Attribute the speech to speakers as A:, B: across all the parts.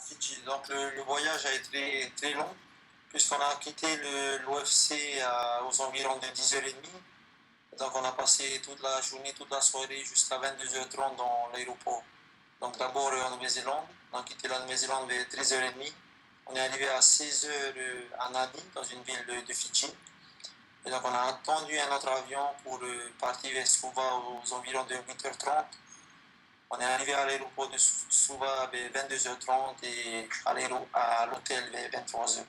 A: Fidji. Donc le voyage a été très long, puisqu'on a quitté l'OFC aux environs de 10h30. Donc on a passé toute la journée, toute la soirée jusqu'à 22h30 dans l'aéroport. Donc d'abord en Nouvelle-Zélande, on a quitté la Nouvelle-Zélande vers 13h30. On est arrivé à 16h à Nadi, dans une ville de Fidji. Et donc on a attendu un autre avion pour partir vers Suva aux environs de 8h30. On est arrivé à l'aéroport de Suva vers 22h30 et à l'hôtel vers 23h.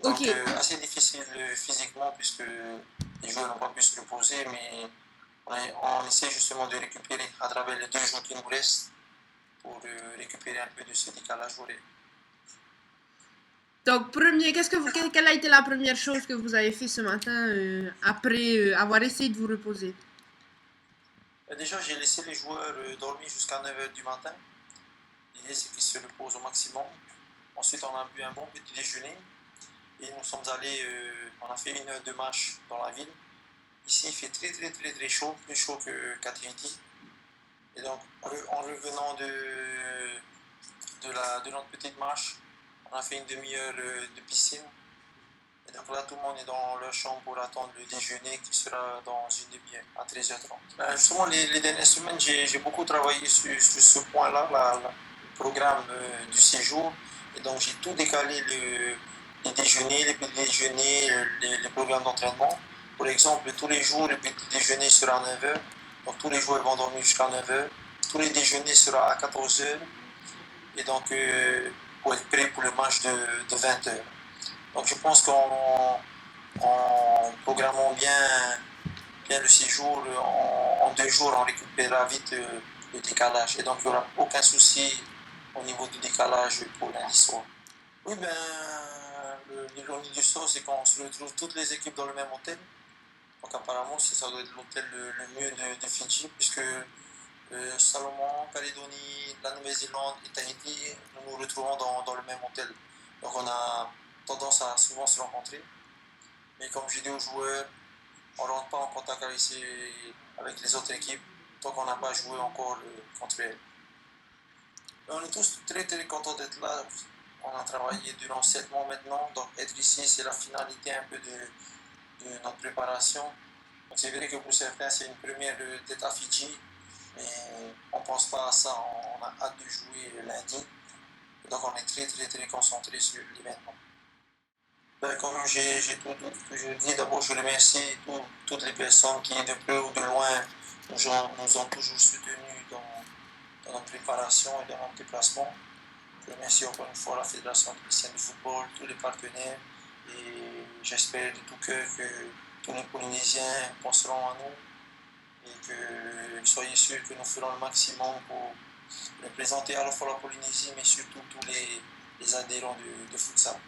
A: Donc
B: Ok.
A: assez difficile physiquement puisque les joueurs n'ont pas pu se reposer, mais on essaie justement de récupérer à travers les 2 jours qui nous restent pour récupérer un peu de ce décalage horaire.
B: Donc, quelle a été la première chose que vous avez fait ce matin après avoir essayé de vous reposer?
A: Déjà, j'ai laissé les joueurs dormir jusqu'à 9h du matin. L'idée, c'est qu'ils se reposent au maximum. Ensuite, on a bu un bon petit déjeuner et nous sommes allés, on a fait 1 heure de marche dans la ville. Ici, il fait très chaud, plus chaud qu'à Tahiti. Et donc, en revenant de notre petite marche, on a fait une demi-heure de piscine. Et donc là, tout le monde est dans leur chambre pour attendre le déjeuner qui sera dans une demi-heure, à 13h30. Justement, les dernières semaines, j'ai beaucoup travaillé sur ce point-là, le programme du séjour. Et donc, j'ai tout décalé, les déjeuners, les petits déjeuners, les programmes d'entraînement. Pour exemple, tous les jours, le petit déjeuner sera à 9h. Donc, tous les joueurs vont dormir jusqu'à 9h. Tous les déjeuners seront à 14h. Et donc, pour être prêt pour le match de 20h. Donc je pense qu'en programmant bien le séjour, en 2 jours, on récupérera vite le décalage. Et donc il n'y aura aucun souci au niveau du décalage pour lundi soir. Oui, l'ironie du sort, c'est qu'on se retrouve toutes les équipes dans le même hôtel. Donc apparemment, ça doit être l'hôtel le mieux de Fidji, puisque Salomon, Calédonie, la Nouvelle-Zélande et Tahiti, nous nous retrouvons dans le même hôtel. Donc on a tendance à souvent se rencontrer. Mais comme j'ai dit aux joueurs, on ne rentre pas en contact avec les autres équipes tant qu'on n'a pas joué encore contre elles. On est tous très contents d'être là. On a travaillé durant 7 mois maintenant. Donc être ici, c'est la finalité un peu de notre préparation. Donc c'est vrai que pour certains, c'est une première d'être à Fidji. Mais on ne pense pas à ça. On a hâte de jouer lundi. Donc on est très concentré sur l'événement. Comme je dis, d'abord je remercie toutes les personnes qui, de près ou de loin, nous ont toujours soutenus dans notre préparation et dans notre déplacement. Je remercie encore une fois la Fédération haïtienne de football, tous les partenaires, et j'espère de tout cœur que tous les Polynésiens penseront à nous et que soyez sûrs que nous ferons le maximum pour représenter à la fois la Polynésie, mais surtout tous les adhérents de futsal.